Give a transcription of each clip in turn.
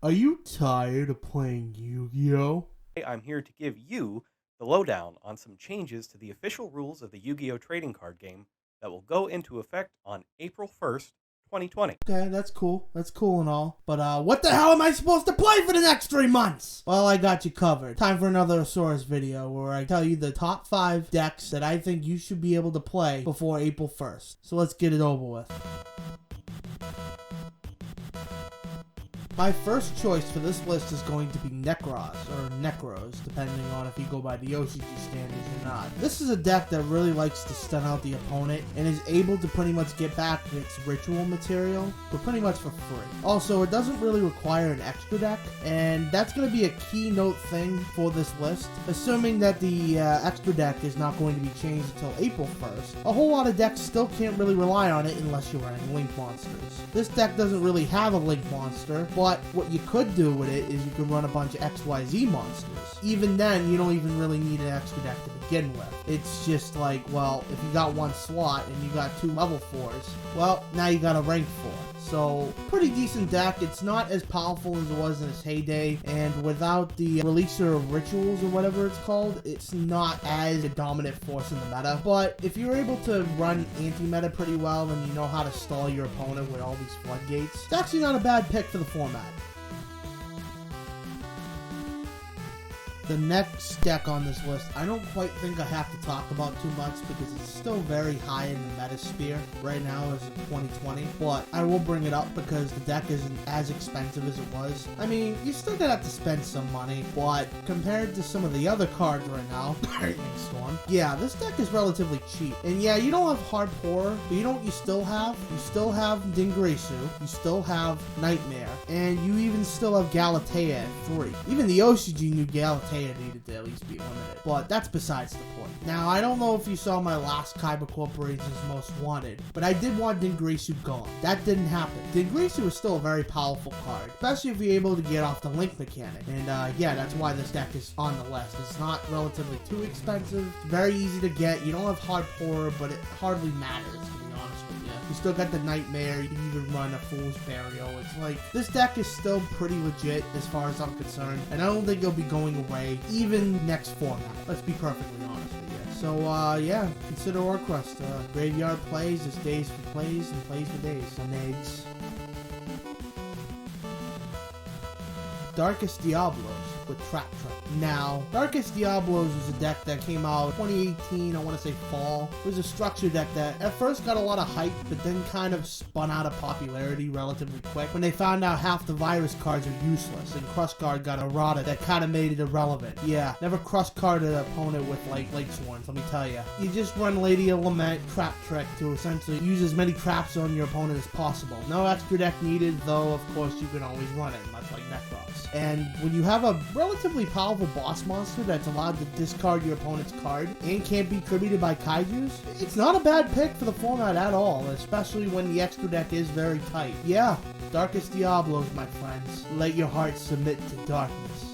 Are you tired of playing Yu-Gi-Oh? I'm here to give you the lowdown on some changes to the official rules of the Yu-Gi-Oh! Trading card game that will go into effect on April 1st, 2020. Okay, that's cool. That's cool and all. But what the hell am I supposed to play for the next 3 months? Well, I got you covered. Time for another Asaurus video where I tell you the top 5 decks that I think you should be able to play before April 1st. So let's get it over with. My first choice for this list is going to be Necros, or Necros, depending on if you go by the OCG standards or not. This is a deck that really likes to stun out the opponent and is able to pretty much get back its ritual material for pretty much for free. Also, it doesn't really require an extra deck, and that's going to be a keynote thing for this list, assuming that the extra deck is not going to be changed until April 1st. A whole lot of decks still can't really rely on it unless you're running Link monsters. This deck doesn't really have a Link monster, but what you could do with it is you could run a bunch of XYZ monsters. Even then, you don't even really need an extra deck to begin with. It's just like, well, if you got one slot and you got 2 level 4s, well, now you got a rank 4. So, pretty decent deck. It's not as powerful as it was in its heyday, and without the releaser of rituals or whatever it's called, it's not as a dominant force in the meta. But if you're able to run anti-meta pretty well and you know how to stall your opponent with all these floodgates, it's actually not a bad pick for the format. The next deck on this list, I don't quite think I have to talk about too much because it's still very high in the metasphere right now as in 2020, but I will bring it up because the deck isn't as expensive as it was. I mean, you're still gonna have to spend some money, but compared to some of the other cards right now, Lightning Storm, yeah, this deck is relatively cheap. And yeah, you don't have Hard Horror, but you know what you still have? You still have Dingresu, you still have Nightmare, and you even still have Galatea at 3. Even the OCG knew Galatea needed to at least be limited, but that's besides the point. Now, I don't know if you saw my last Kaiba Corporation's Most Wanted, but I did want Dingresu gone. That didn't happen. Dingresu is still a very powerful card, especially if you're able to get off the link mechanic, and yeah, that's why this deck is on the list. It's not relatively too expensive, very easy to get, you don't have Hard Horror, but it hardly matters, to be honest with you. You still got the Nightmare, you can even run a Fool's Burial. It's like, this deck is still pretty legit as far as I'm concerned, and I don't think it'll be going away, even next format. Let's be perfectly honest with you. So, yeah, consider Orcrest. Graveyard plays, it's days for plays, and plays for days. Negs. Darkest Diablos with Trap Trap. Now, Darkest Diablos is a deck that came out 2018, I want to say fall. It was a structure deck that at first got a lot of hype, but then kind of spun out of popularity relatively quick when they found out half the virus cards are useless, and Crush Guard got errata that kind of made it irrelevant. Yeah, never Crush Guard an opponent with like Lake Swarms, let me tell you. You just run Lady of Lament, Trap Trick to essentially use as many traps on your opponent as possible. No extra deck needed, though of course you can always run it, much like Necros. And when you have a relatively powerful boss monster that's allowed to discard your opponent's card and can't be tributed by kaijus, it's not a bad pick for the format at all, especially when the extra deck is very tight. Yeah, Darkest Diablos, my friends. Let your heart submit to darkness.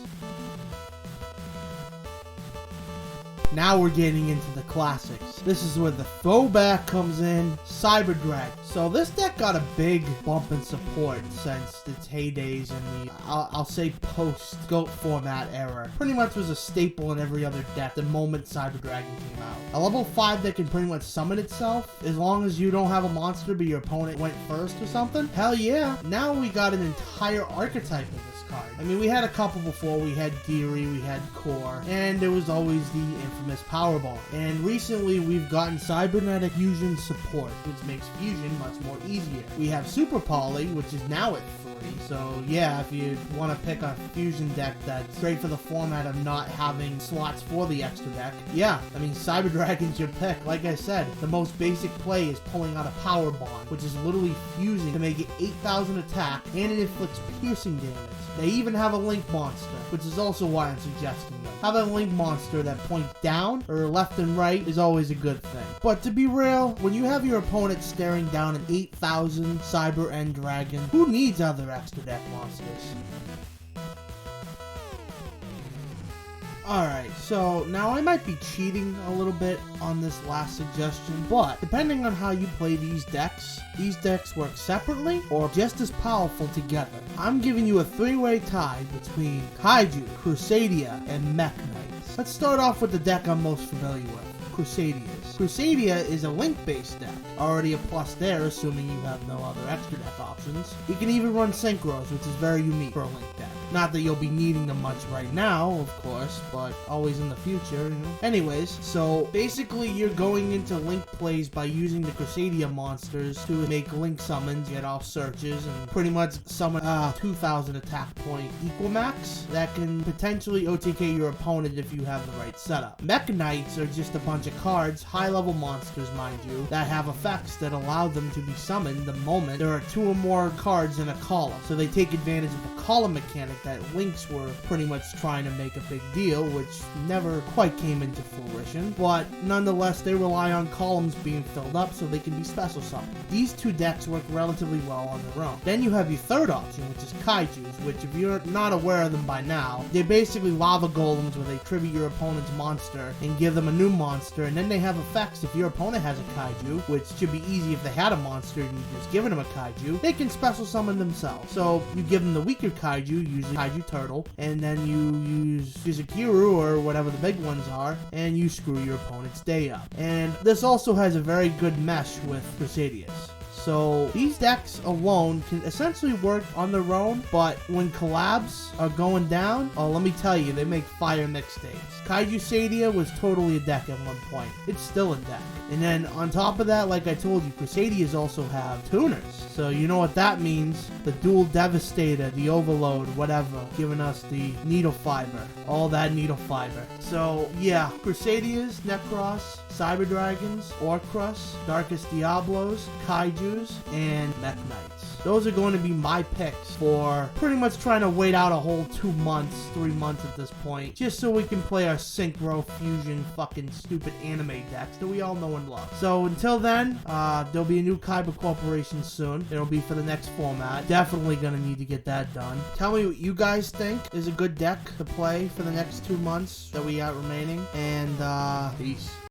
Now we're getting into the classics. This is where the throwback comes in, Cyber Dragon. So this deck got a big bump in support since its heydays in the, I'll say post-GOAT format era. Pretty much was a staple in every other deck the moment Cyber Dragon came out. A level 5 that can pretty much summon itself, as long as you don't have a monster but your opponent went first or something. Hell yeah. Now we got an entire archetype of this card. I mean, we had a couple before. We had Geary, we had Core, and there was always the infamous Powerbomb. And recently we've gotten Cybernetic Fusion support, which makes Fusion much more easier. We have Super Poly, which is now at 3. So yeah, if you want to pick a Fusion deck that's great for the format of not having slots for the extra deck, yeah, I mean, Cyber Dragon's your pick. Like I said, the most basic play is pulling out a Power Bond, which is literally fusing to make it 8,000 attack, and it inflicts piercing damage. They even have a Link monster, which is also why I'm suggesting them. Having a Link monster that points down or left and right is always a good thing. But to be real, when you have your opponent staring down an 8,000 Cyber End Dragon, who needs other extra deck monsters? Alright, so now I might be cheating a little bit on this last suggestion, but depending on how you play these decks work separately or just as powerful together. I'm giving you a three-way tie between Kaiju, Crusadia, and Mech Knights. Let's start off with the deck I'm most familiar with, Crusaders. Crusadia is a link-based deck, already a plus there assuming you have no other extra deck options. You can even run Synchros, which is very unique for a link deck. Not that you'll be needing them much right now, of course, but always in the future, you know. Anyways, so basically you're going into link plays by using the Crusadia monsters to make link summons, get off searches, and pretty much summon 2,000 attack point equal max that can potentially OTK your opponent if you have the right setup. Mech Knights are just a bunch of cards, high-level monsters, mind you, that have effects that allow them to be summoned the moment there are 2 or more cards in a column. So they take advantage of the column mechanic that links were pretty much trying to make a big deal, which never quite came into fruition, but nonetheless they rely on columns being filled up so they can be special summoned. These 2 decks work relatively well on their own. Then you have your third option, which is Kaijus, which if you're not aware of them by now, they're basically lava golems where they tribute your opponent's monster and give them a new monster, and then they have effects if your opponent has a Kaiju, which should be easy if they had a monster and you just given them a Kaiju, they can special summon themselves. So you give them the weaker Kaiju, usually Kaiju Turtle, and then you use Yugioh or whatever the big ones are, and you screw your opponent's day up. And this also has a very good mesh with Crusaders. So these decks alone can essentially work on their own, but when collabs are going down, oh, let me tell you, they make fire mixtapes. Kaiju Sadia was totally a deck at one point. It's still a deck. And then on top of that, like I told you, Crusadias also have tuners. So you know what that means. The Dual Devastator, the Overload, whatever, giving us the Needle Fiber. All that Needle Fiber. So yeah, Crusadias, Necros, Cyber Dragons, Orcrus, Darkest Diablos, Kaijus, and Mech Knights. Those are going to be my picks for pretty much trying to wait out a whole 2 months, 3 months at this point, just so we can play our Synchro Fusion fucking stupid anime decks that we all know and love. So until then, there'll be a new Kaiba Corporation soon. It'll be for the next format. Definitely gonna need to get that done. Tell me what you guys think is a good deck to play for the next 2 months that we got remaining, and peace.